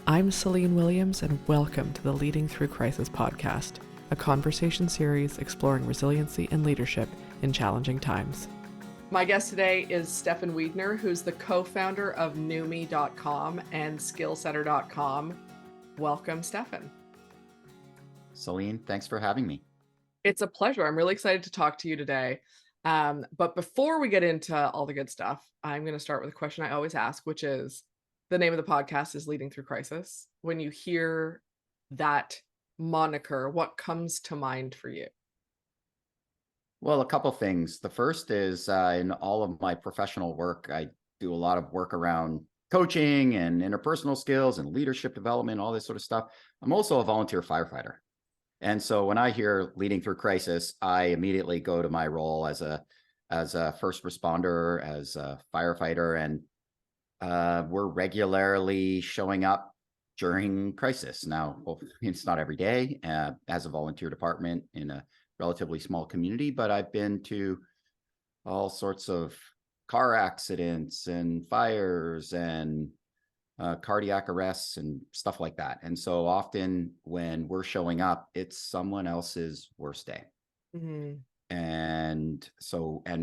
I'm Celine Williams, and welcome to the Leading Through Crisis podcast, a conversation series exploring resiliency and leadership in challenging times. My guest today is Stephan Wiedner, who's the co-founder of newme.com and skillsetter.com. Welcome, Stephan. Celine, thanks for having me. It's a pleasure. I'm really excited to talk to you today. But before we get into all the good stuff, I'm going to start with a question I always ask, which is, the name of the podcast is Leading Through Crisis. When you hear that moniker, what comes to mind for you? Well, a couple things. The first is in all of my professional work, I do a lot of work around coaching and interpersonal skills and leadership development, all this sort of stuff. I'm also a volunteer firefighter. And so when I hear Leading Through Crisis, I immediately go to my role as a first responder, as a firefighter, and we're regularly showing up during crisis. Now, well, it's not every day as a volunteer department in a relatively small community, but I've been to all sorts of car accidents and fires and cardiac arrests and stuff like that. And so often when we're showing up, it's someone else's worst day. Mm-hmm. And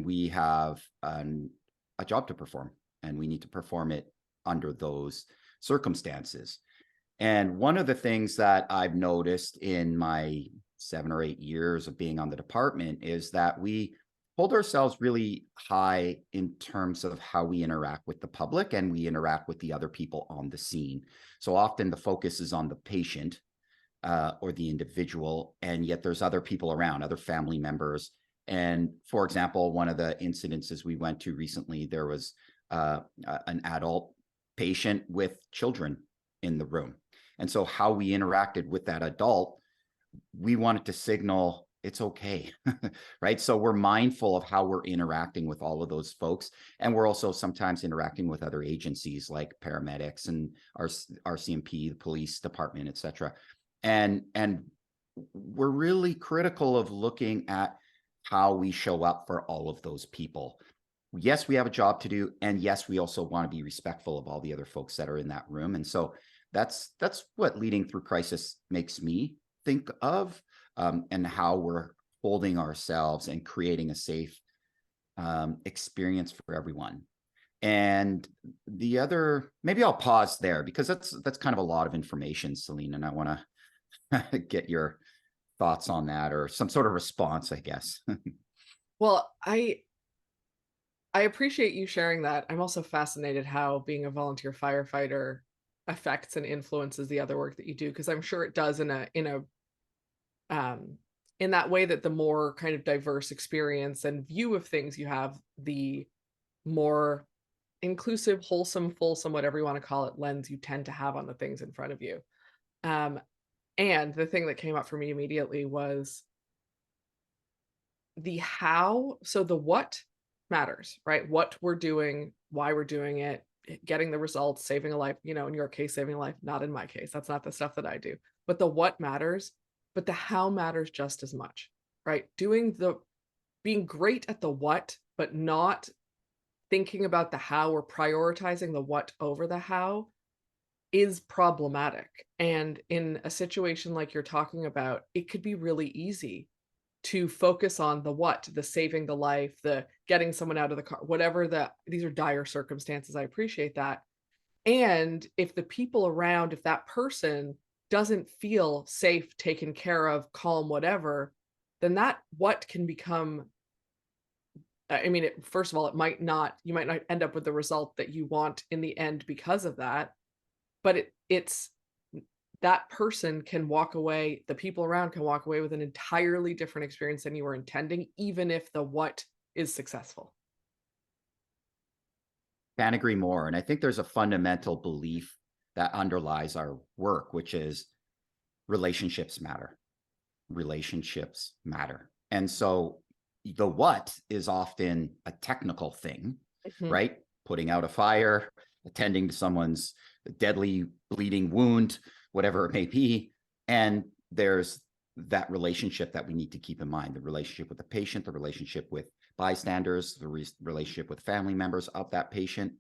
we have a job to perform, and we need to perform it under those circumstances. And one of the things that I've noticed in my 7 or 8 years of being on the department is that we hold ourselves really high in terms of how we interact with the public and we interact with the other people on the scene. So often the focus is on the patient or the individual, and yet there's other people around, other family members. And for example, one of the incidences we went to recently, there was an adult patient with children in the room. And so how we interacted with that adult, we wanted to signal it's okay, right? So we're mindful of how we're interacting with all of those folks. And we're also sometimes interacting with other agencies like paramedics and our CMP, the police department, et cetera. And we're really critical of looking at how we show up for all of those people. Yes, we have a job to do. And yes, we also want to be respectful of all the other folks that are in that room. And so that's what Leading Through Crisis makes me think of, and how we're holding ourselves and creating a safe experience for everyone. And the other, maybe I'll pause there because that's kind of a lot of information, Celine, and I want to get your thoughts on that or some sort of response, I guess. Well, I appreciate you sharing that. I'm also fascinated how being a volunteer firefighter affects and influences the other work that you do, because I'm sure it does in that way, that the more kind of diverse experience and view of things you have, the more inclusive, wholesome, fulsome, whatever you want to call it, lens you tend to have on the things in front of you. And the thing that came up for me immediately was the how. So the what matters, right? What we're doing, why we're doing it, getting the results, saving a life, in your case, saving a life, not in my case. That's not the stuff that I do. But the what matters, but the how matters just as much, right? Being great at the what, but not thinking about the how or prioritizing the what over the how is problematic. And in a situation like you're talking about, it could be really easy to focus on the what, the saving the life, the getting someone out of the car, whatever these are dire circumstances. I appreciate that. And if the people around, if that person doesn't feel safe, taken care of, calm, whatever, then that what can become, first of all, you might not end up with the result that you want in the end because of that, but it's that person can walk away, the people around can walk away with an entirely different experience than you were intending, even if the what is successful. Can't agree more. And I think there's a fundamental belief that underlies our work, which is relationships matter. Relationships matter. And so the what is often a technical thing, right? Putting out a fire, attending to someone's deadly bleeding wound, whatever it may be. And there's that relationship that we need to keep in mind, the relationship with the patient, the relationship with bystanders, the relationship with family members of that patient.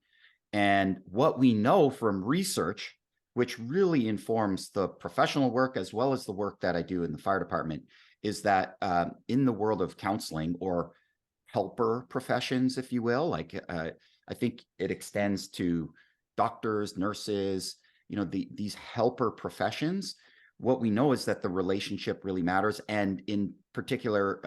And what we know from research which really informs the professional work as well as the work that I do in the fire department, is that in the world of counseling or helper professions, if you will, like I think it extends to doctors, nurses, these helper professions. What we know is that the relationship really matters. And in particular,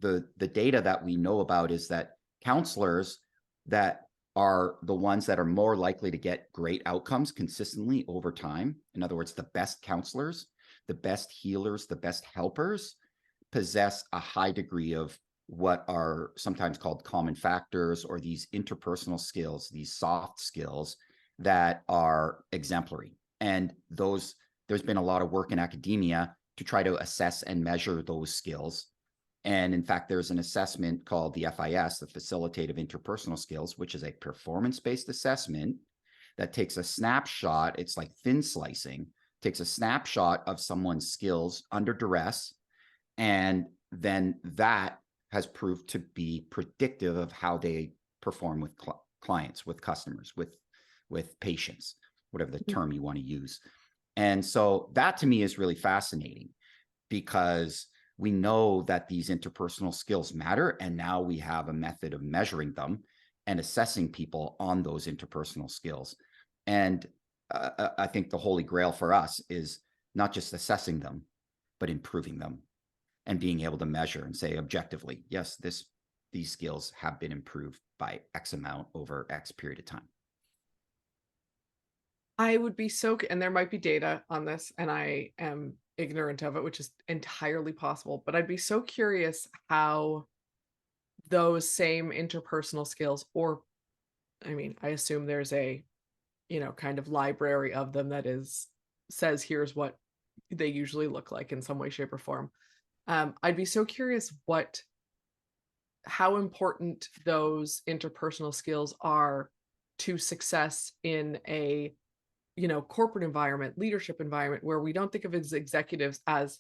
the data that we know about is that counselors that are the ones that are more likely to get great outcomes consistently over time. In other words, the best counselors, the best healers, the best helpers possess a high degree of what are sometimes called common factors, or these interpersonal skills, these soft skills that are exemplary. And there's been a lot of work in academia to try to assess and measure those skills. And in fact, there's an assessment called the FIS, the Facilitative Interpersonal Skills, which is a performance-based assessment that takes a snapshot. It's like thin slicing, takes a snapshot of someone's skills under duress. And then that has proved to be predictive of how they perform with clients, with customers, with patients, whatever the term you want to use. And so that to me is really fascinating, because we know that these interpersonal skills matter, and now we have a method of measuring them and assessing people on those interpersonal skills. And I think the holy grail for us is not just assessing them, but improving them and being able to measure and say objectively, yes, these skills have been improved by X amount over X period of time. I would be and there might be data on this, and I am ignorant of it, which is entirely possible, but I'd be so curious how those same interpersonal skills, or I mean, I assume there's a, kind of library of them that says here's what they usually look like in some way, shape, or form. I'd be so curious how important those interpersonal skills are to success in a corporate environment, leadership environment, where we don't think of as executives as,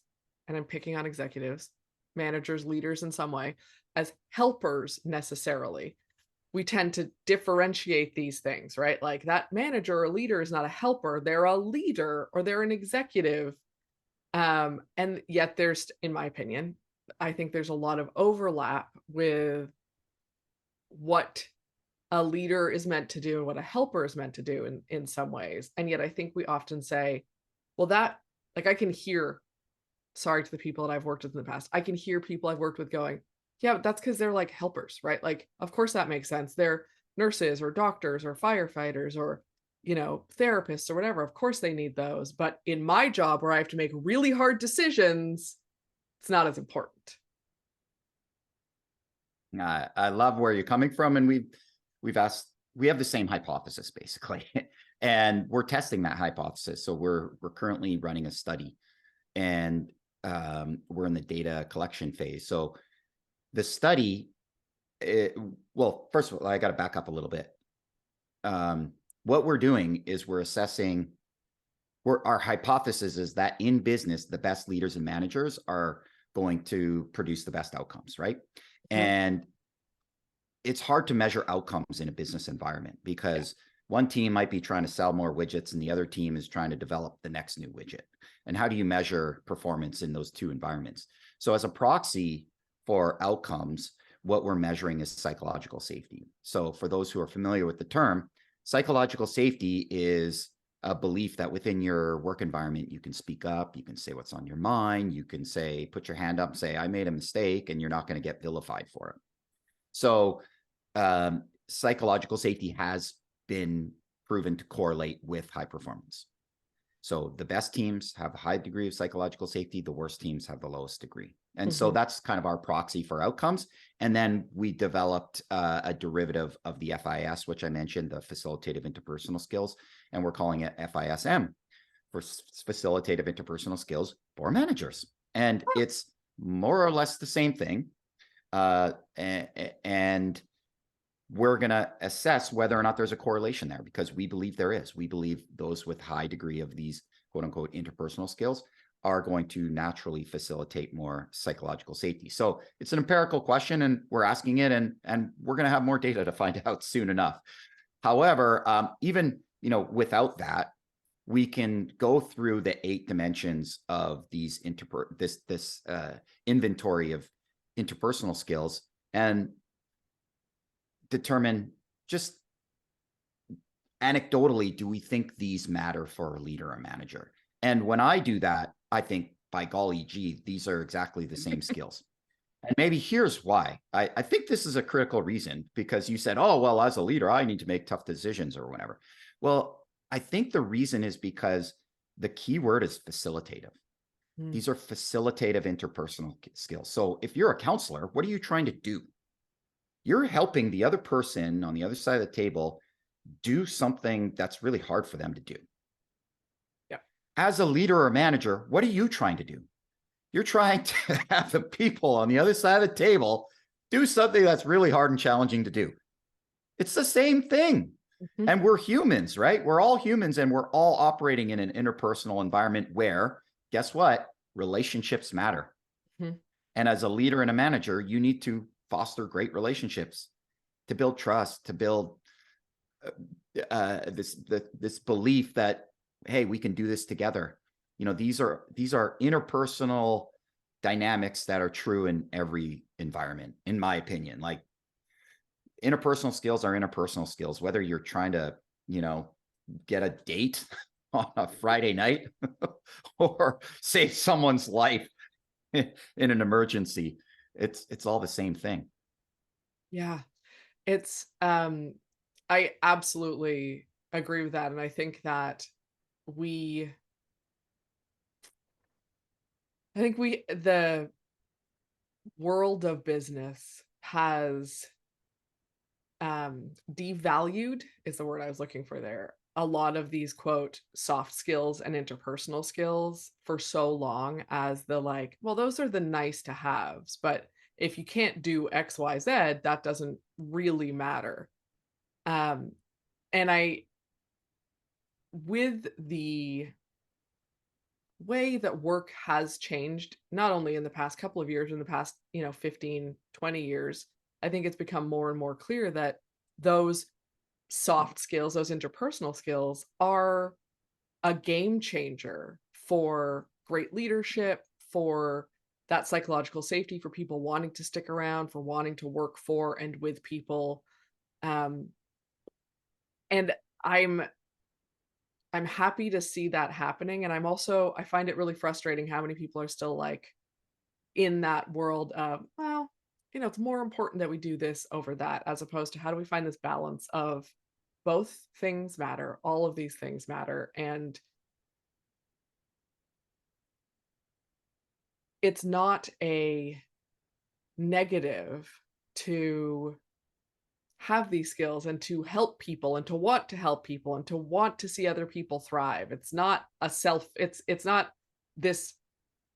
and I'm picking on executives, managers, leaders in some way, as helpers necessarily. We tend to differentiate these things, right? Like that manager or leader is not a helper, they're a leader or they're an executive. And yet there's, in my opinion, I think there's a lot of overlap with what a leader is meant to do and what a helper is meant to do in some ways. And yet I think we often say, well, that, like, I can hear, sorry to the people that I've worked with in the past, I can hear people I've worked with going, yeah, but that's because they're like helpers, right? Like, of course that makes sense. They're nurses or doctors or firefighters or, therapists or whatever. Of course they need those. But in my job where I have to make really hard decisions, it's not as important. I love where you're coming from. And we have the same hypothesis basically, and we're testing that hypothesis. So we're currently running a study, and we're in the data collection phase. So the study, well, first of all, I got to back up a little bit. What we're doing is we're assessing, our hypothesis is that in business, the best leaders and managers are going to produce the best outcomes, right? And it's hard to measure outcomes in a business environment, because one team might be trying to sell more widgets and the other team is trying to develop the next new widget. And how do you measure performance in those two environments? So as a proxy for outcomes, what we're measuring is psychological safety. So for those who are familiar with the term, psychological safety is a belief that within your work environment, you can speak up, you can say what's on your mind, you can say, put your hand up, say, I made a mistake, and you're not going to get vilified for it. So psychological safety has been proven to correlate with high performance. So the best teams have a high degree of psychological safety, the worst teams have the lowest degree. And so that's kind of our proxy for outcomes. And then we developed a derivative of the FIS, which I mentioned, the Facilitative Interpersonal Skills, and we're calling it FISM, for Facilitative Interpersonal Skills for Managers. And it's more or less the same thing. And we're going to assess whether or not there's a correlation there, because we believe there is. We believe those with high degree of these quote unquote interpersonal skills are going to naturally facilitate more psychological safety. So it's an empirical question, and we're asking it, and we're going to have more data to find out soon enough. However, even without that, we can go through the 8 dimensions of these inventory of interpersonal skills and determine, just anecdotally, do we think these matter for a leader or manager? And when I do that, I think, by golly gee, these are exactly the same skills. And maybe here's why. I think this is a critical reason, because you said, oh, well, as a leader, I need to make tough decisions or whatever. Well, I think the reason is because the key word is facilitative. Mm. These are facilitative interpersonal skills. So if you're a counselor, what are you trying to do? You're helping the other person on the other side of the table do something that's really hard for them to do. Yeah. As a leader or manager, what are you trying to do? You're trying to have the people on the other side of the table do something that's really hard and challenging to do. It's the same thing. Mhm. And we're humans, right? We're all humans, and we're all operating in an interpersonal environment where, guess what? Relationships matter. Mhm. And as a leader and a manager, you need to foster great relationships, to build trust, to build this belief that, hey, we can do this together. You know, these are interpersonal dynamics that are true in every environment, in my opinion. Like, interpersonal skills are interpersonal skills, whether you're trying to, get a date on a Friday night or save someone's life in an emergency. It's all the same thing. Yeah. It's, I absolutely agree with that, and I think that we the world of business has, devalued is the word I was looking for there, a lot of these, quote, "soft skills and interpersonal skills" for so long as the, like, well, those are the nice to haves, but if you can't do XYZ, that doesn't really matter. Um, and I with the way that work has changed, not only in the past couple of years, in the past, 15, 20 years, I think it's become more and more clear that those soft skills, those interpersonal skills are a game changer for great leadership, for that psychological safety, for people wanting to stick around, for wanting to work for and with people. Um, and I'm I'm happy to see that happening, and I find it really frustrating how many people are still, like, in that world of, well, it's more important that we do this over that, as opposed to how do we find this balance of both things matter, all of these things matter, and it's not a negative to have these skills and to help people and to want to help people and to want to see other people thrive. It's not a self it's not this.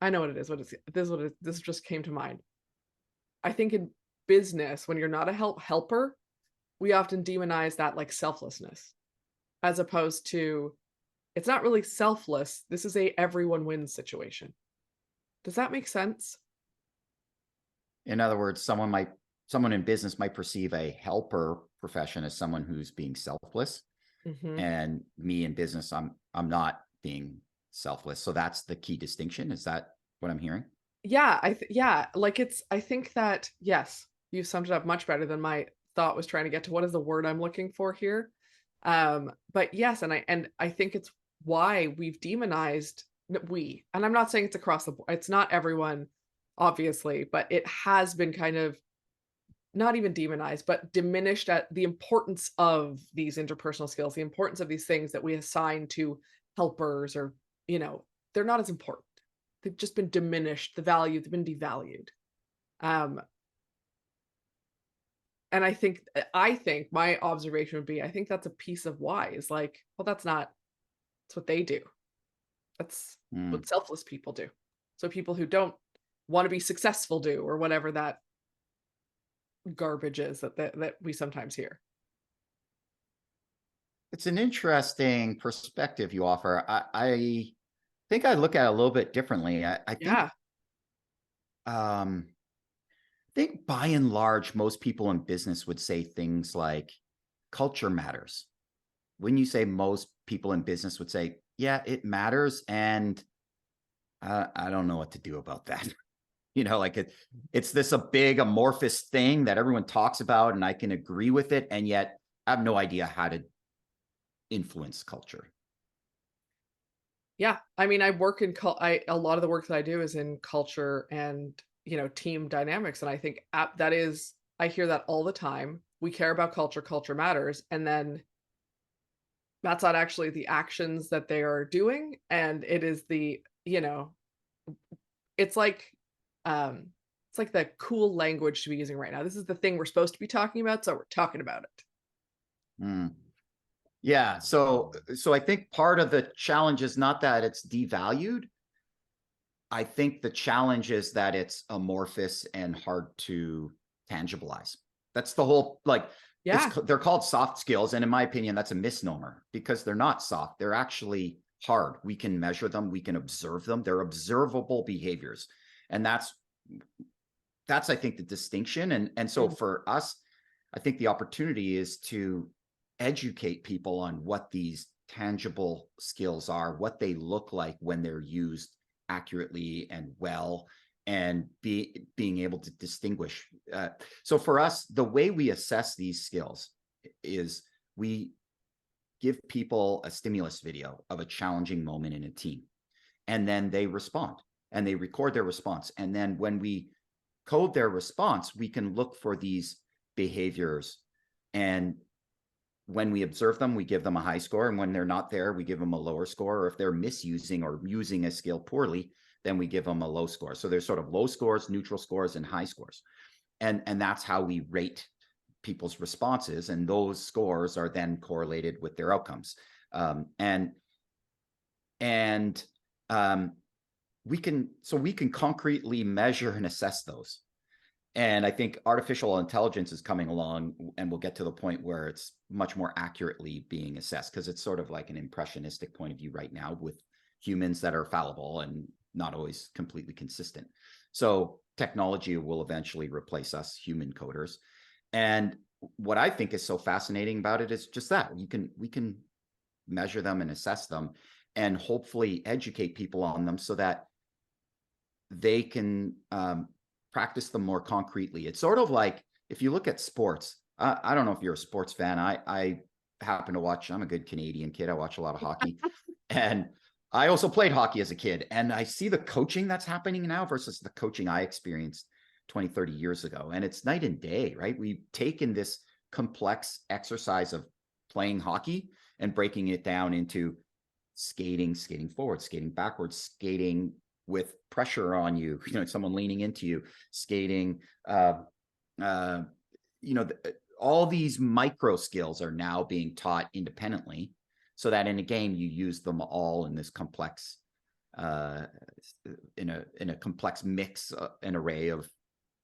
I know what it is. This just came to mind. I think in business, when you're not a helper, we often demonize that like selflessness, as opposed to it's not really selfless. This is a everyone wins situation. Does that make sense? In other words, someone in business might perceive a helper profession as someone who's being selfless, Mhm. and me in business, I'm not being selfless. So that's the key distinction. Is that what I'm hearing? Yeah, like I think that yes, you summed it up much better than my thought was trying to get to what is the word I'm looking for here. But yes, and I think it's why we've demonized and I'm not saying it's across the board. It's not everyone, obviously, but it has been kind of not even demonized, but diminished at the importance of these interpersonal skills, the importance of these things that we assign to helpers or, you know, they're not as important. They've just been diminished, the value, they've been devalued. Um, and I think my observation would be, I think that's a piece of why is like, well, that's what they do. That's Hmm. what selfless people do. So people who don't want to be successful do, or whatever that garbage is that we sometimes hear. It's an interesting perspective you offer. I think I look at it a little bit differently. Yeah. Um, I think by and large, most people in business would say things like culture matters. When you say most people in business would say Yeah, it matters. And I don't know what to do about that. Like it's this a big amorphous thing that everyone talks about, and I can agree with it. And yet I have no idea how to influence culture. Yeah, I mean, I work in a lot of the work that I do is in culture and, team dynamics, and I think that is I hear that all the time. We care about culture, culture matters, and then that's not actually the actions that they are doing, and it is it's like, um, it's like the cool language to be using right now. This is the thing we're supposed to be talking about, so we're talking about it. Hmm. Yeah. So I think part of the challenge is not that it's devalued. I think the challenge is that it's amorphous and hard to tangibilize. That's the whole, like, Yeah. they're called soft skills. And in my opinion, that's a misnomer because they're not soft. They're actually hard. We can measure them. We can observe them. They're observable behaviors. And that's, I think, the distinction. And so Mm. for us, I think the opportunity is to educate people on what these tangible skills are, what they look like when they're used accurately and well, and being able to distinguish. So for us, the way we assess these skills is we give people a stimulus video of a challenging moment in a team, and then they respond and they record their response. And then when we code their response, we can look for these behaviors. And when we observe them, we give them a high score. And when they're not there, we give them a lower score. Or if they're misusing or using a skill poorly, then we give them a low score. So there's sort of low scores, neutral scores, and high scores. And that's how we rate people's responses. And those scores are then correlated with their outcomes. And we can concretely measure and assess those. And I think artificial intelligence is coming along, and we'll get to the point where it's much more accurately being assessed, because it's sort of like an impressionistic point of view right now with humans that are fallible and not always completely consistent. So technology will eventually replace us human coders. And what I think is so fascinating about it is just that we can measure them and assess them and hopefully educate people on them so that they can practice them more concretely. It's sort of like if you look at sports. I don't know if you're a sports fan. I happen to watch. I'm a good Canadian kid. I watch a lot of hockey, and I also played hockey as a kid. And I see the coaching that's happening now versus the coaching I experienced 20, 30 years ago. And it's night and day, right? We've taken this complex exercise of playing hockey and breaking it down into skating forward, skating backwards, skating with pressure on you, someone leaning into you, skating, all these micro skills are now being taught independently so that in a game you use them all in this complex, in a complex mix, an array of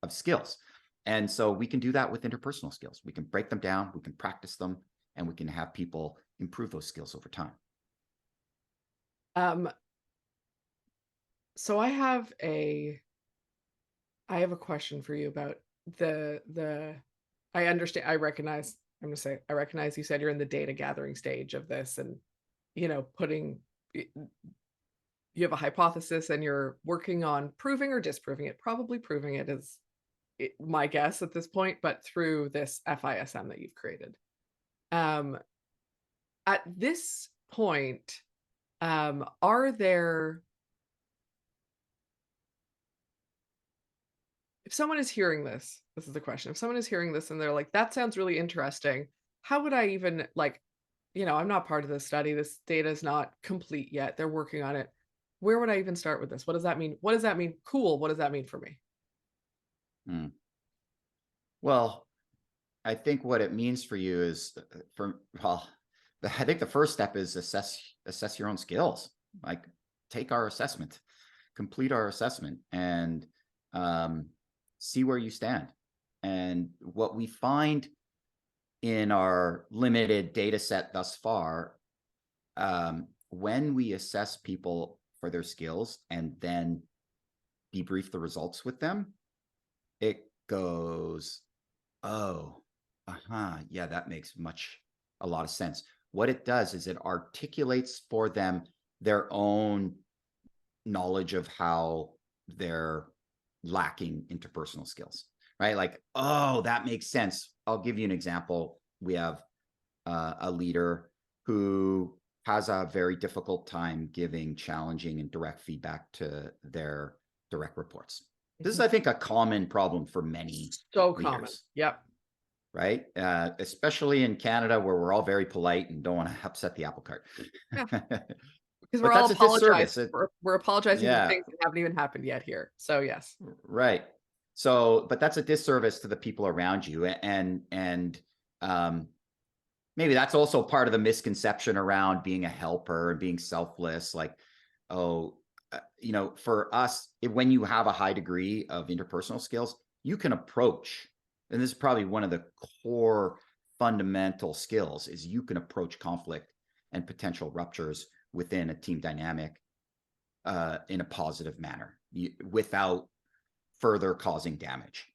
skills. And so we can do that with interpersonal skills. We can break them down, we can practice them, and we can have people improve those skills over time. Um, so I have a question for you about the I understand, I'm gonna say I recognize you said you're in the data gathering stage of this, and putting you have a hypothesis and you're working on proving or disproving it. Probably proving it is my guess at this point, but through this FISM that you've created. Um, at this point, are there if someone is hearing this is the question. If someone is hearing this and they're like, that sounds really interesting, how would I even I'm not part of this study. This data is not complete yet. They're working on it. Where would I even start with this? What does that mean? What does that mean? Cool. What does that mean for me? Hmm. Well, I think what it means for you is I think the first step is assess your own skills. Like, take our assessment, complete our assessment, and see where you stand. And what we find in our limited data set thus far, when we assess people for their skills and then debrief the results with them, it goes, oh, yeah, that makes a lot of sense. What it does is it articulates for them their own knowledge of how they're lacking interpersonal skills, right? Like, oh, that makes sense. I'll give you an example. We have a leader who has a very difficult time giving challenging and direct feedback to their direct reports. This is, I think, a common problem for many So leaders. common. Yep. Right? Especially in Canada, where we're all very polite and don't want to upset the apple cart. Yeah. Because But we're all that's a disservice. apologizing. We're apologizing for Yeah, things that haven't even happened yet here. So yes. right. So, but that's a disservice to the people around you, and maybe that's also part of the misconception around being a helper and being selfless. Like, oh, for us, when you have a high degree of interpersonal skills, you can approach, and this is probably one of the core fundamental skills, is you can approach conflict and potential ruptures within a team dynamic in a positive manner without further causing damage.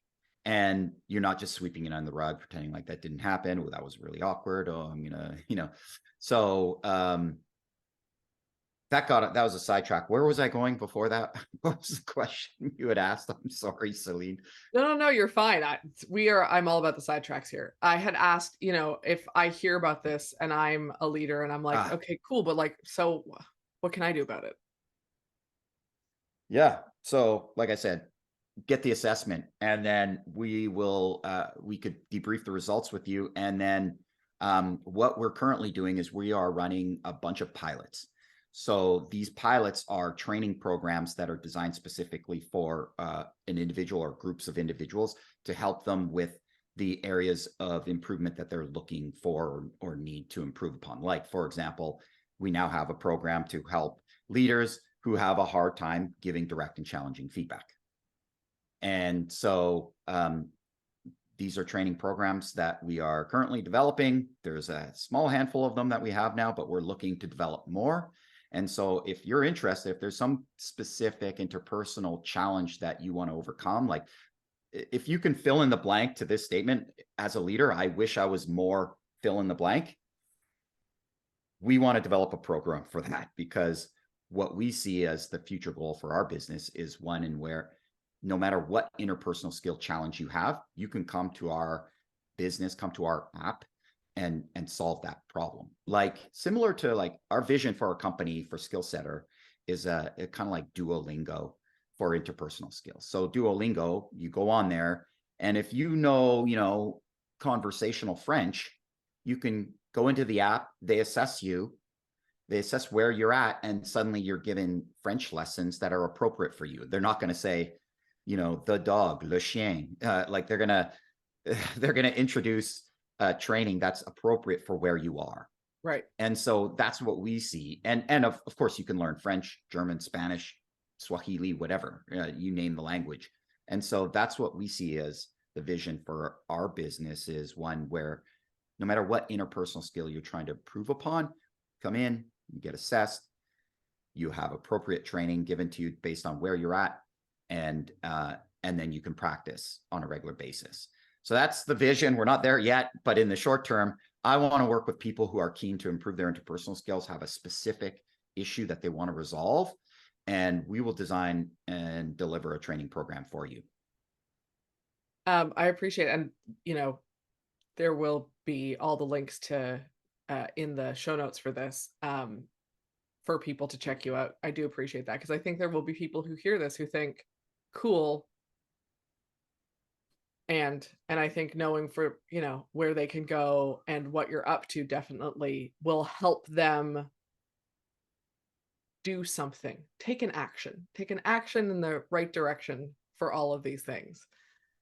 And you're not just sweeping it on the rug, pretending like that didn't happen. Oh, that was really awkward. Oh, I'm gonna, So that was a sidetrack. Where was I going before that? What was the question you had asked? I'm sorry, Celine. No, you're fine. I'm all about the sidetracks here. I had asked, if I hear about this and I'm a leader and I'm like, Ah, okay, cool, but like, so what can I do about it? yeah. So, like I said, get the assessment, and then we could debrief the results with you. And then what we're currently doing is we are running a bunch of pilots. So these pilots are training programs that are designed specifically for an individual or groups of individuals to help them with the areas of improvement that they're looking for or need to improve upon. Like, for example, we now have a program to help leaders who have a hard time giving direct and challenging feedback. And so these are training programs that we are currently developing. There's a small handful of them that we have now, but we're looking to develop more. And so if you're interested, if there's some specific interpersonal challenge that you want to overcome, like if you can fill in the blank to this statement, as a leader, I wish I was more fill in the blank. We want to develop a program for that, because what we see as the future goal for our business is one in where no matter what interpersonal skill challenge you have, you can come to our business, come to our app and solve that problem. Like, similar to like our vision for our company for Skill Setter is a kind of like Duolingo for interpersonal skills. So Duolingo, you go on there, and if you know conversational French, you can go into the app, they assess where you're at, and suddenly you're given French lessons that are appropriate for you. They're not going to say, the dog, le chien. Like they're gonna introduce training that's appropriate for where you are. Right. And so that's what we see. And of course, you can learn French, German, Spanish, Swahili, whatever, you name the language. And so that's what we see as the vision for our business, is one where no matter what interpersonal skill you're trying to improve upon, come in, you get assessed, you have appropriate training given to you based on where you're at, and then you can practice on a regular basis. So that's the vision. We're not there yet, but in the short term, I want to work with people who are keen to improve their interpersonal skills, have a specific issue that they want to resolve, and we will design and deliver a training program for you. I appreciate it. And there will be all the links to in the show notes for this for people to check you out. I do appreciate that, because I think there will be people who hear this who think, cool. And I think knowing for, where they can go and what you're up to definitely will help them do something, take an action in the right direction for all of these things.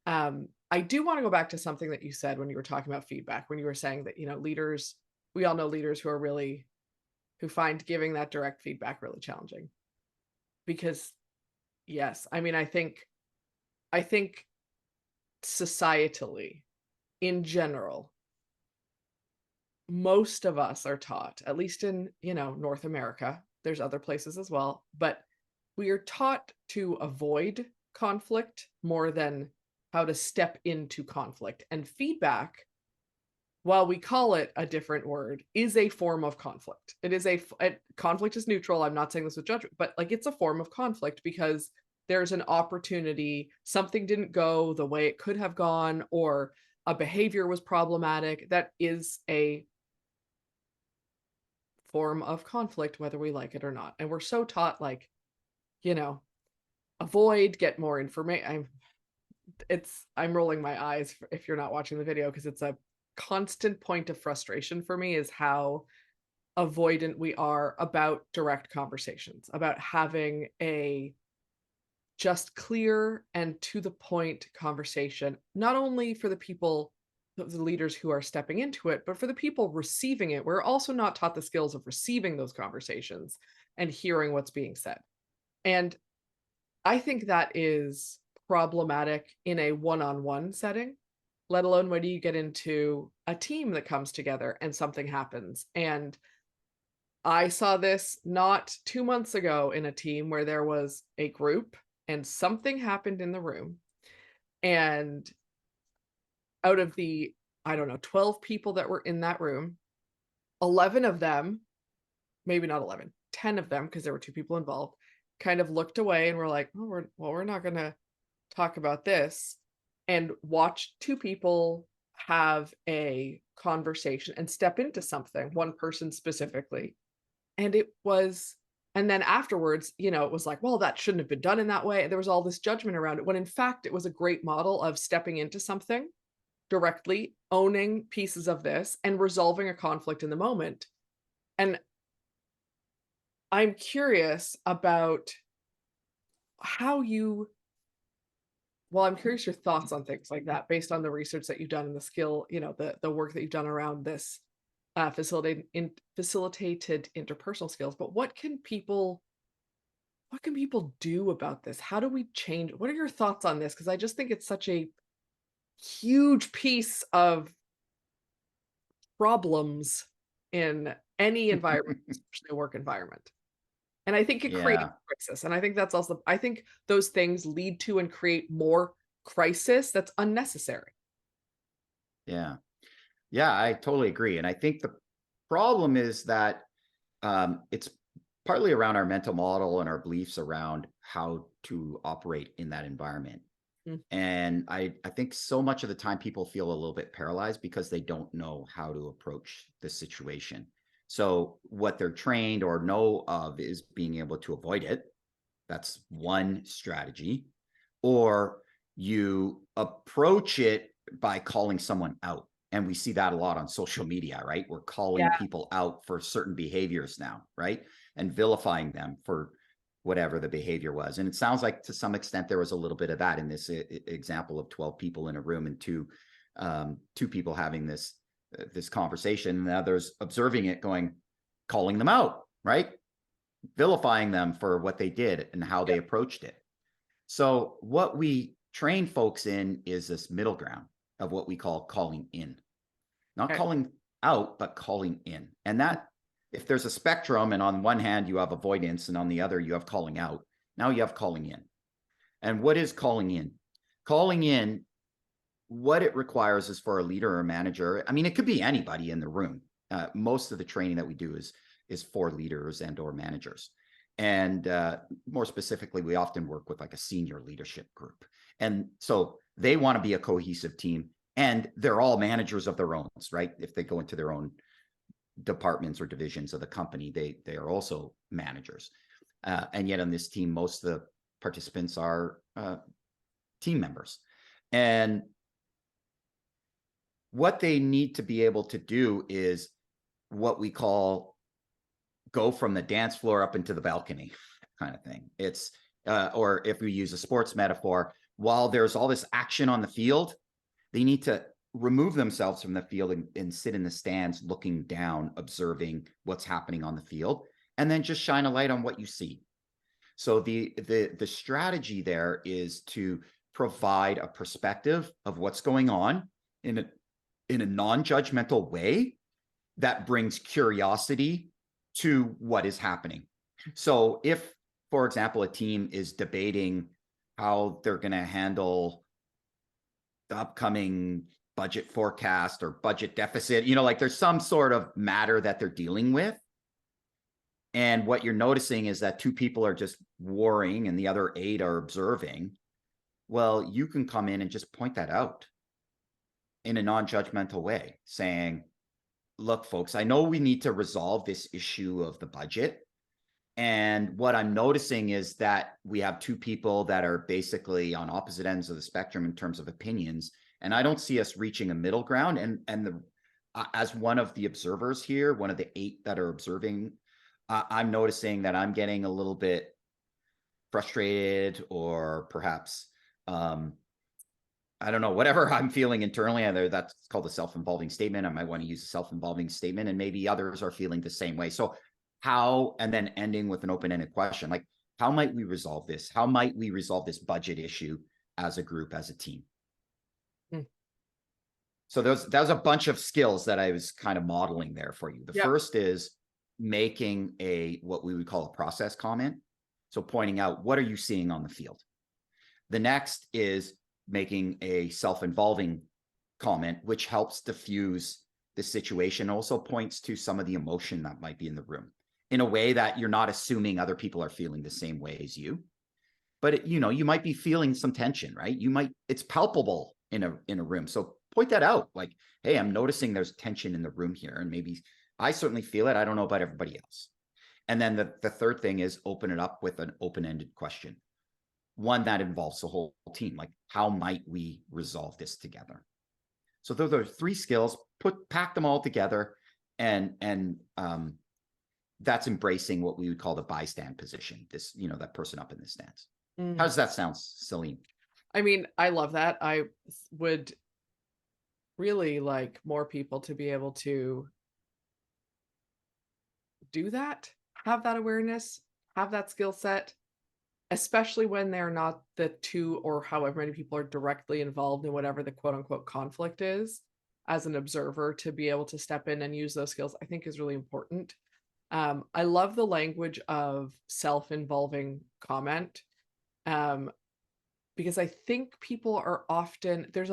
I do want to go back to something that you said when you were talking about feedback, when you were saying that, leaders, we all know leaders who find giving that direct feedback really challenging. Because yes, I mean, I think societally, in general, most of us are taught, at least in, North America, there's other places as well, but we are taught to avoid conflict more than how to step into conflict. And feedback, while we call it a different word, is a form of conflict. It is conflict is neutral. I'm not saying this with judgment, but like it's a form of conflict because there's an opportunity, something didn't go the way it could have gone, or a behavior was problematic. That is a form of conflict, whether we like it or not. And we're so taught, like, you know, avoid, get more information. I'm rolling my eyes if you're not watching the video because it's a constant point of frustration for me is how avoidant we are about direct conversations, about having a just clear and to the point conversation, not only for the people, the leaders who are stepping into it, but for the people receiving it. We're also not taught the skills of receiving those conversations and hearing what's being said. And I think that is problematic in a one-on-one setting, let alone when you get into a team that comes together and something happens. And I saw this not 2 months ago in a team where there was a group and something happened in the room. And out of the, I don't know, 12 people that were in that room, 11 of them, maybe not 11, 10 of them, because there were 2 people involved, kind of looked away and were like, "Oh, we're not gonna talk about this," and watch 2 people have a conversation and step into something, one person specifically. And it was, and then afterwards, it was like, "Well, that shouldn't have been done in that way." There was all this judgment around it, when in fact, it was a great model of stepping into something directly, owning pieces of this, and resolving a conflict in the moment. And I'm curious about how you well, I'm curious your thoughts on things like that based on the research that you've done and the skill, the work that you've done around this, facilitated interpersonal skills. But what can people do about this? How do we change? What are your thoughts on this? Because I just think it's such a huge piece of problems in any environment, especially a work environment. And I think it creates Yeah. crisis. And I think that's also, I think those things lead to and create more crisis that's unnecessary. Yeah. Yeah, I totally agree. And I think the problem is that it's partly around our mental model and our beliefs around how to operate in that environment. Mm, And I think so much of the time people feel a little bit paralyzed because they don't know how to approach the situation. So what they're trained or know of is being able to avoid it. That's one strategy. Or you approach it by calling someone out. And we see that a lot on social media, right? We're calling yeah. people out for certain behaviors now, right? And vilifying them for whatever the behavior was. And it sounds like to some extent there was a little bit of that in this example of 12 people in a room and two people having this conversation, and the others observing it, calling them out, right? Vilifying them for what they did and how they Yep. approached it. So what we train folks in is this middle ground of what we call calling in, not Okay. calling out, but calling in. And that, if there's a spectrum, and on one hand you have avoidance and on the other you have calling out, now you have calling in. And what is calling in? Calling in, what it requires is for a leader or a manager. I mean, it could be anybody in the room. Most of the training that we do is for leaders and or managers. And more specifically, we often work with like a senior leadership group. And so they want to be a cohesive team, and they're all managers of their own, right? If they go into their own departments or divisions of the company, they are also managers. And yet on this team, most of the participants are team members. And what they need to be able to do is what we call go from the dance floor up into the balcony kind of thing. It's, or if we use a sports metaphor, while there's all this action on the field, they need to remove themselves from the field and sit in the stands looking down, observing what's happening on the field, and then just shine a light on what you see. So the strategy there is to provide a perspective of what's going on in a non-judgmental way that brings curiosity to what is happening. So if, for example, a team is debating how they're going to handle the upcoming budget forecast or budget deficit, you know, like there's some sort of matter that they're dealing with. And what you're noticing is that 2 people are just warring and the other 8 are observing. Well, you can come in and just point that out in a non-judgmental way, saying, look, folks, I know we need to resolve this issue of the budget. And what I'm noticing is that we have 2 people that are basically on opposite ends of the spectrum in terms of opinions. And I don't see us reaching a middle ground. And as one of the observers here, one of the 8 that are observing, I'm noticing that I'm getting a little bit frustrated, or perhaps, I don't know, whatever I'm feeling internally. And that's called a self-involving statement. I might want to use a self-involving statement, and maybe others are feeling the same way. So how, and then ending with an open-ended question, like, how might we resolve this? How might we resolve this budget issue as a group, as a team? So that was a bunch of skills that I was kind of modeling there for you. The first is making what we would call a process comment. So pointing out, what are you seeing on the field? The next is making a self-involving comment, which helps diffuse the situation, also points to some of the emotion that might be in the room in a way that you're not assuming other people are feeling the same way as you. But you know, you might be feeling some tension, right? It's palpable in a room. So point that out, like, hey, I'm noticing there's tension in the room here, and maybe I certainly feel it. I don't know about everybody else. And then the third thing is open it up with an open-ended question, one that involves the whole team. Like, how might we resolve this together? So those are 3 skills. Pack them all together, and that's embracing what we would call the bystand position. This, you know, that person up in the stands. How does that sound, Celine? I mean, I love that. I would really like more people to be able to do that, have that awareness, have that skill set, especially when they're not the 2 or however many people are directly involved in whatever the quote unquote conflict is. As an observer, to be able to step in and use those skills, I think is really important. I love the language of self-involving comment. Because I think people are often, there's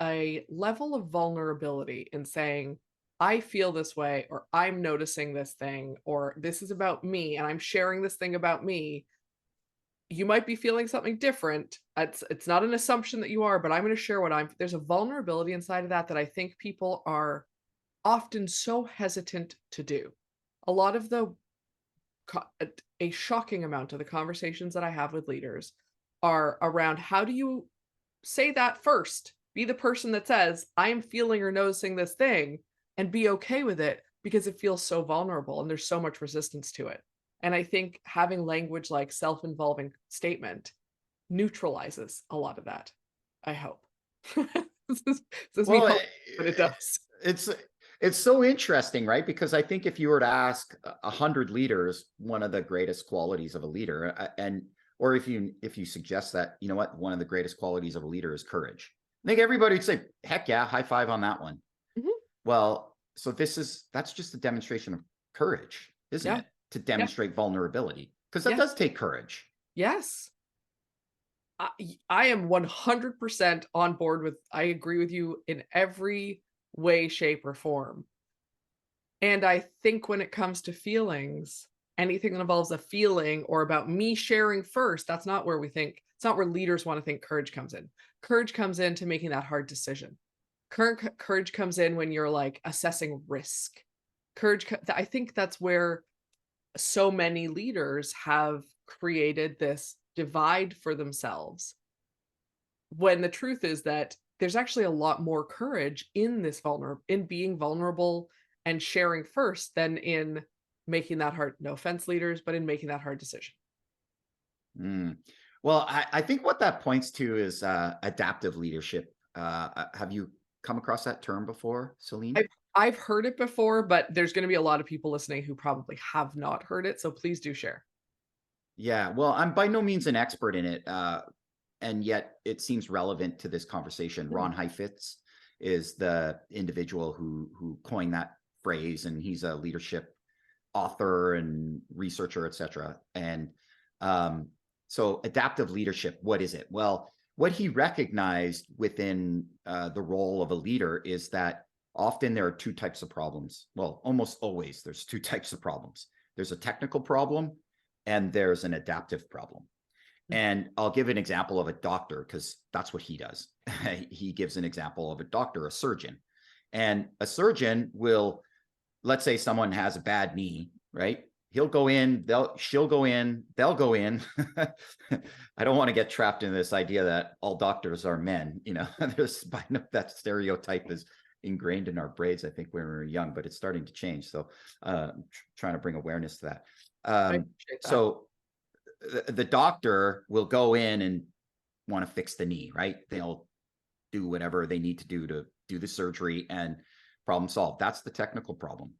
a level of vulnerability in saying, I feel this way, or I'm noticing this thing, or this is about me and I'm sharing this thing about me. You might be feeling something different. It's not an assumption that you are, but I'm going to share there's a vulnerability inside of that I think people are often so hesitant to do. A lot of a shocking amount of the conversations that I have with leaders are around, how do you say that first? Be the person that says, I am feeling or noticing this thing, and be okay with it, because it feels so vulnerable and there's so much resistance to it. And I think having language like self-involving statement neutralizes a lot of that. I hope. This is me hoping, but it does. It's so interesting, right? Because I think if you were to ask 100 leaders, one of the greatest qualities of a leader, or if you suggest that, you know what, one of the greatest qualities of a leader is courage, I think everybody would say, heck yeah, high five on that one. Well, so that's just a demonstration of courage, isn't it? To demonstrate vulnerability, because that does take courage. Yes. I am 100% on board with, I agree with you in every way, shape, or form. And I think when it comes to feelings, anything that involves a feeling or about me sharing first, that's not where it's not where leaders want to think courage comes in. Courage comes into making that hard decision. Courage comes in when you're like assessing risk. I think that's where so many leaders have created this divide for themselves, when the truth is that there's actually a lot more courage in in being vulnerable and sharing first than in making that hard, no offense leaders, but in making that hard decision. Well, I think what that points to is adaptive leadership. Have you come across that term before, Celine? I've heard it before, but there's going to be a lot of people listening who probably have not heard it. So please do share. Yeah, well, I'm by no means an expert in it. And yet it seems relevant to this conversation. Ron Heifetz is the individual who coined that phrase, and he's a leadership author and researcher, etc. And so adaptive leadership, what is it? Well, what he recognized within the role of a leader is that often there are two types of problems. Well, almost always there's two types of problems. There's a technical problem and there's an adaptive problem. And I'll give an example of a doctor because that's what he does. He gives an example of a doctor, a surgeon. And a surgeon will, let's say someone has a bad knee, right? He'll go in, she'll go in, they'll go in. I don't want to get trapped in this idea that all doctors are men. There's that stereotype is ingrained in our brains, I think, when we were young, but it's starting to change. So trying to bring awareness to that. I appreciate that. So the doctor will go in and want to fix the knee, right? They'll do whatever they need to do the surgery and problem solved. That's the technical problem.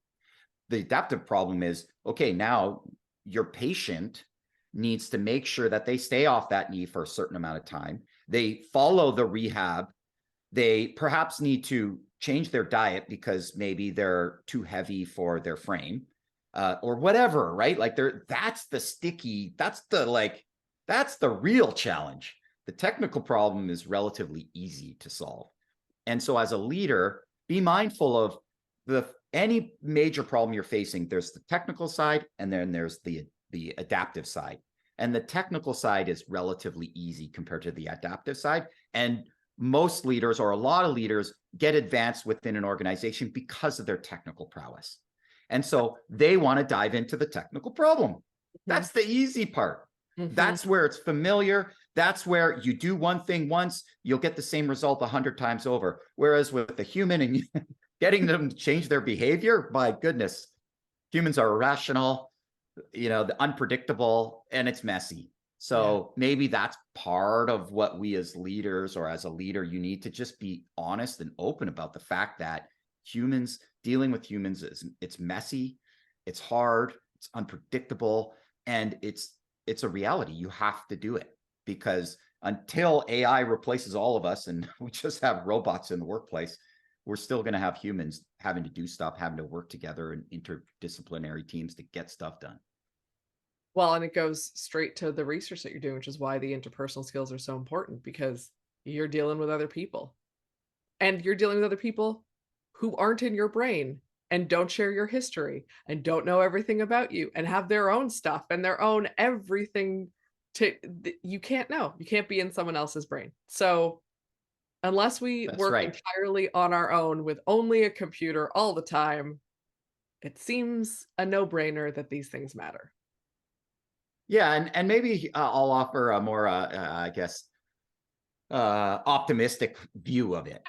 The adaptive problem is, okay, now your patient needs to make sure that they stay off that knee for a certain amount of time. They follow the rehab. They perhaps need to change their diet because maybe they're too heavy for their frame, or whatever, right? Like that's the real challenge. The technical problem is relatively easy to solve. And so as a leader, be mindful of any major problem you're facing. There's the technical side, and then there's the adaptive side. And the technical side is relatively easy compared to the adaptive side. And most leaders, or a lot of leaders, get advanced within an organization because of their technical prowess. And so they want to dive into the technical problem. That's the easy part. That's where it's familiar. That's where you do one thing once, you'll get the same result 100 times over. Whereas with the human and getting them to change their behavior, my goodness, humans are irrational, the unpredictable, and it's messy. So maybe that's part of what we as leaders, or as a leader, you need to just be honest and open about the fact that dealing with humans it's messy, it's hard, it's unpredictable, and it's a reality. You have to do it, because until AI replaces all of us and we just have robots in the workplace, we're still going to have humans having to do stuff, having to work together in interdisciplinary teams to get stuff done. Well, and it goes straight to the research that you're doing, which is why the interpersonal skills are so important, because you're dealing with other people. And you're dealing with other people who aren't in your brain and don't share your history and don't know everything about you and have their own stuff and their own everything you can't know. You can't be in someone else's brain. So unless we That's work right. entirely on our own with only a computer all the time, it seems a no-brainer that these things matter. Yeah, and maybe I'll offer a more, I guess, optimistic view of it.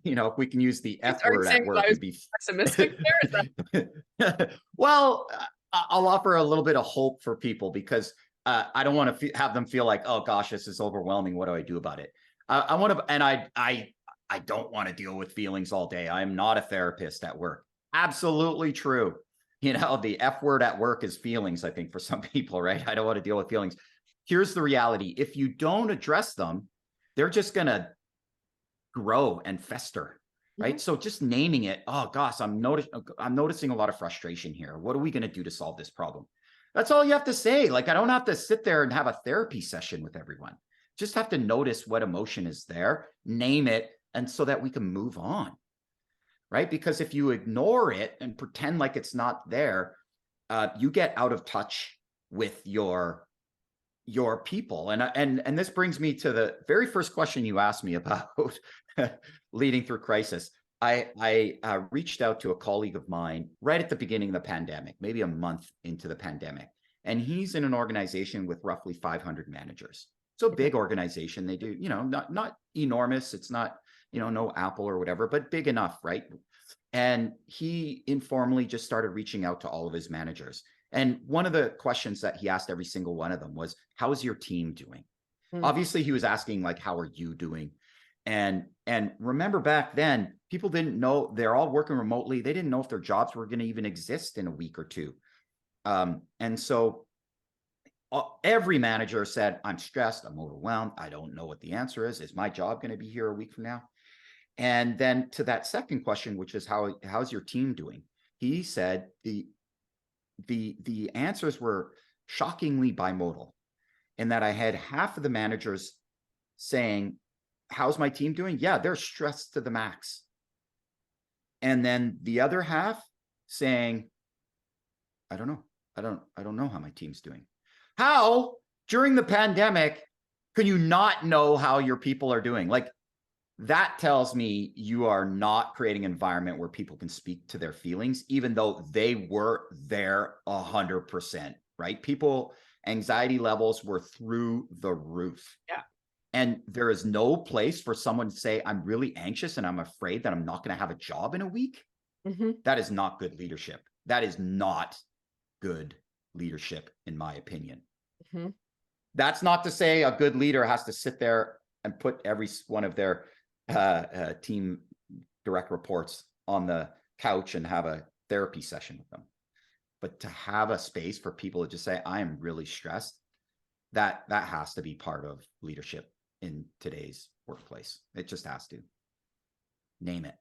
If we can use the F Are you word saying at that work, I was it'd be pessimistic there? Is well, I'll offer a little bit of hope for people, because I don't want to have them feel like, oh gosh, this is overwhelming. What do I do about it? I want to, and I don't want to deal with feelings all day. I'm not a therapist at work. Absolutely true. The F word at work is feelings, I think, for some people, right? I don't want to deal with feelings. Here's the reality. If you don't address them, they're just going to grow and fester, right? So just naming it, oh gosh, I'm noticing a lot of frustration here. What are we going to do to solve this problem? That's all you have to say. Like, I don't have to sit there and have a therapy session with everyone. Just have to notice what emotion is there, name it, and so that we can move on, right? Because if you ignore it and pretend like it's not there, you get out of touch with your people. And this brings me to the very first question you asked me about leading through crisis. I reached out to a colleague of mine right at the beginning of the pandemic, maybe a month into the pandemic. And he's in an organization with roughly 500 managers. So big organization. They do, not enormous. It's not, no Apple or whatever, but big enough, right? And he informally just started reaching out to all of his managers. And one of the questions that he asked every single one of them was, how's your team doing? Obviously, he was asking, like, how are you doing? And remember, back then, people didn't know. They're all working remotely. They didn't know if their jobs were going to even exist in a week or two. And so every manager said, I'm stressed, I'm overwhelmed, I don't know what the answer is. Is my job going to be here a week from now? And then to that second question, which is how's your team doing? He said the answers were shockingly bimodal, in that I had half of the managers saying, how's my team doing? Yeah, they're stressed to the max. And then the other half saying, I don't know. I don't know how my team's doing. How during the pandemic can you not know how your people are doing? Like, that tells me you are not creating an environment where people can speak to their feelings, even though they were there 100%, right? People, anxiety levels were through the roof. Yeah. And there is no place for someone to say, I'm really anxious and I'm afraid that I'm not going to have a job in a week. That is not good leadership. That is not good leadership, in my opinion. That's not to say a good leader has to sit there and put every one of their team direct reports on the couch and have a therapy session with them. But to have a space for people to just say, I am really stressed, that has to be part of leadership in today's workplace. It just has to. Name it.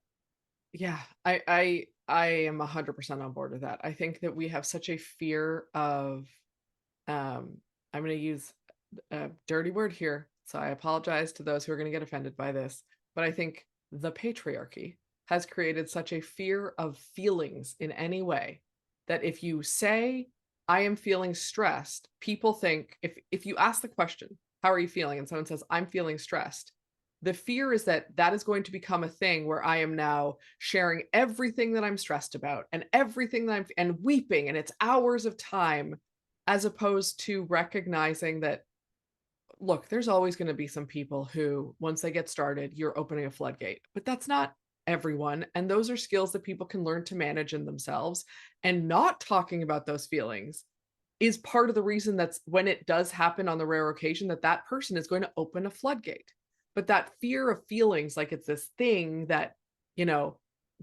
Yeah, I am 100% on board with that. I think that we have such a fear of, I'm going to use a dirty word here, so I apologize to those who are going to get offended by this, but I think the patriarchy has created such a fear of feelings in any way that if you say, I am feeling stressed, people think, if you ask the question, how are you feeling? And someone says, I'm feeling stressed. The fear is that that is going to become a thing where I am now sharing everything that I'm stressed about and everything that and weeping, and it's hours of time, as opposed to recognizing that, look, there's always going to be some people who, once they get started, you're opening a floodgate, but that's not everyone. And those are skills that people can learn to manage in themselves. And not talking about those feelings is part of the reason that's when it does happen on the rare occasion that that person is going to open a floodgate. But that fear of feelings, like it's this thing that,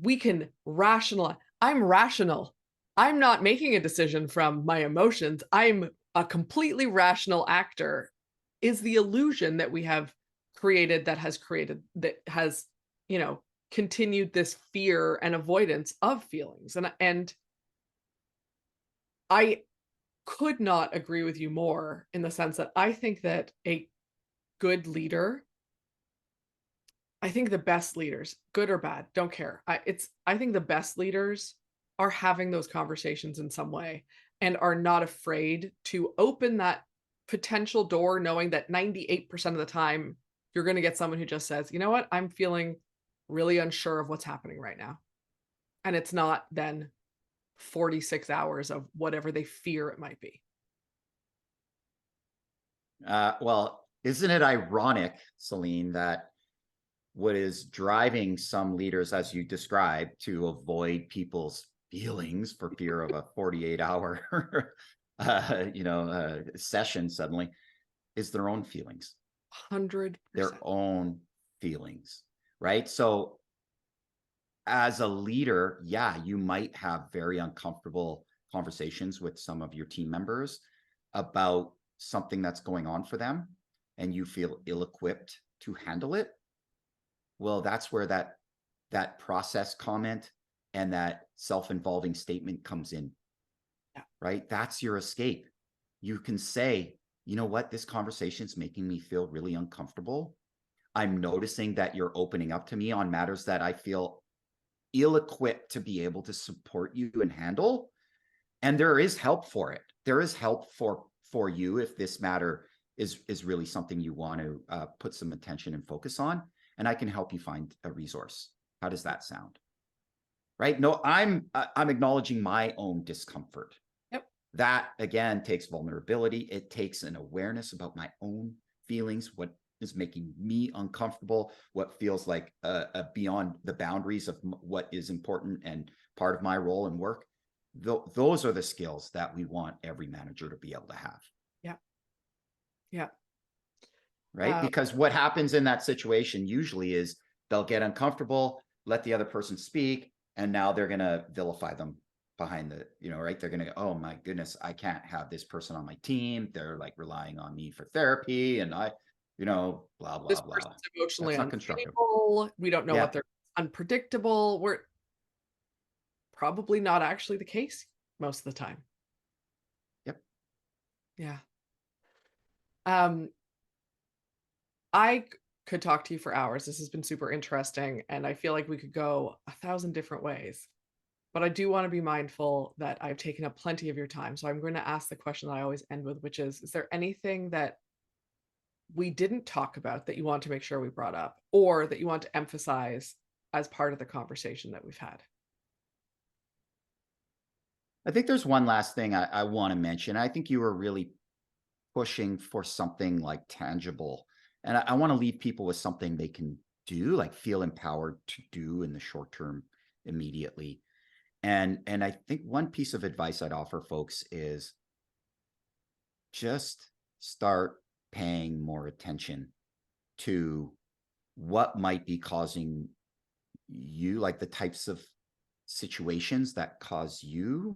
we can rationalize. I'm rational. I'm not making a decision from my emotions. I'm a completely rational actor, is the illusion that we have created that has, continued this fear and avoidance of feelings. And I could not agree with you more in the sense that I think that a good leader, I think the best leaders, good or bad, don't care. I think the best leaders are having those conversations in some way and are not afraid to open that potential door, knowing that 98% of the time you're going to get someone who just says, you know what, I'm feeling really unsure of what's happening right now. And it's not then 46 hours of whatever they fear it might be. Well, isn't it ironic, Celine, that what is driving some leaders, as you described, to avoid people's feelings for fear of a 48-hour session suddenly, is their own feelings. 100%. Their own feelings, right? So as a leader, yeah, you might have very uncomfortable conversations with some of your team members about something that's going on for them, and you feel ill-equipped to handle it. Well, that's where that process comment and that self-involving statement comes in. Yeah. Right? That's your escape. You can say, you know what, this conversation is making me feel really uncomfortable. I'm noticing that you're opening up to me on matters that I feel ill-equipped to be able to support you and handle. And there is help for it. There is help for you if this matter is really something you want to put some attention and focus on. And I can help you find a resource. How does that sound? Right? No, I'm acknowledging my own discomfort. Yep. That again takes vulnerability. It takes an awareness about my own feelings, what is making me uncomfortable, what feels like beyond the boundaries of what is important and part of my role and work. Those are the skills that we want every manager to be able to have. Yeah. Yeah. Right? Because what happens in that situation usually is they'll get uncomfortable, let the other person speak, and now they're going to vilify them behind the, right? They're going to go, oh my goodness, I can't have this person on my team. They're like relying on me for therapy. And I, blah, blah, This blah. person's emotionally That's not constructive. unstable. We don't know Yeah. what they're unpredictable. We're probably not actually the case most of the time. Yep. Yeah. I could talk to you for hours. This has been super interesting, and I feel like we could go 1,000 different ways. But I do want to be mindful that I've taken up plenty of your time. So I'm going to ask the question that I always end with, which is there anything that we didn't talk about that you want to make sure we brought up or that you want to emphasize as part of the conversation that we've had? I think there's one last thing I want to mention. I think you were really pushing for something like tangible. And I want to leave people with something they can do, like feel empowered to do in the short term immediately. And I think one piece of advice I'd offer folks is just start paying more attention to what might be causing you, like the types of situations that cause you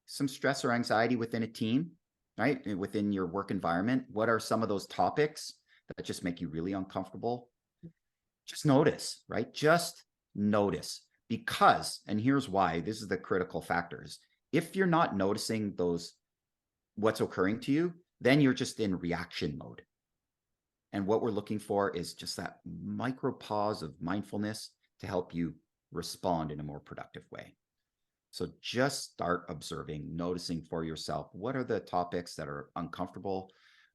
some stress or anxiety within a team, right? Within your work environment. What are some of those topics that just make you really uncomfortable? Just notice, right? Just notice. Because, and here's why, this is the critical factors. If you're not noticing those, what's occurring to you, then you're just in reaction mode. And what we're looking for is just that micro pause of mindfulness to help you respond in a more productive way. So just start observing, noticing for yourself, what are the topics that are uncomfortable?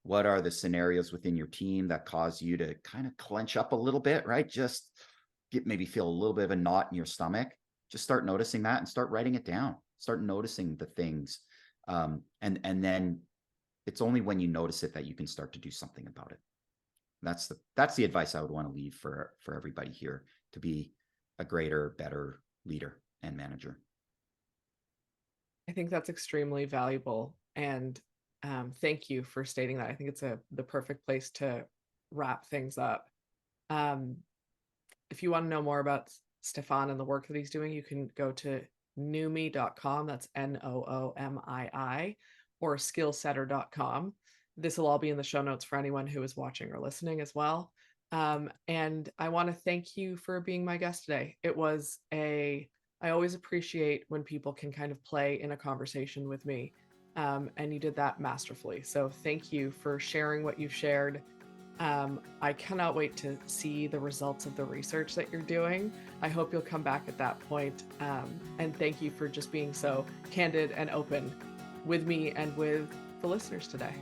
What are the scenarios within your team that cause you to kind of clench up a little bit, right? Just maybe feel a little bit of a knot in your stomach. Just start noticing that and start writing it down. Start noticing the things. And then it's only when you notice it that you can start to do something about it. That's the advice I would want to leave for everybody here to be a greater, better leader and manager. I think that's extremely valuable. And thank you for stating that. I think it's the perfect place to wrap things up. If you want to know more about Stephan and the work that he's doing, you can go to noomii.com. That's NOOMII, or skillsetter.com. This will all be in the show notes for anyone who is watching or listening as well. And I want to thank you for being my guest today. I always appreciate when people can kind of play in a conversation with me. And you did that masterfully. So thank you for sharing what you've shared. I cannot wait to see the results of the research that you're doing. I hope you'll come back at that point. And thank you for just being so candid and open with me and with the listeners today.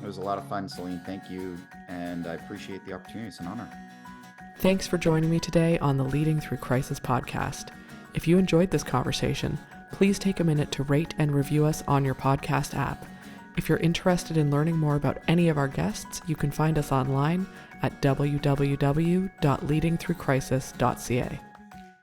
It was a lot of fun, Celine. Thank you. And I appreciate the opportunity. It's an honor. Thanks for joining me today on the Leading Through Crisis podcast. If you enjoyed this conversation, please take a minute to rate and review us on your podcast app. If you're interested in learning more about any of our guests, you can find us online at www.leadingthroughcrisis.ca.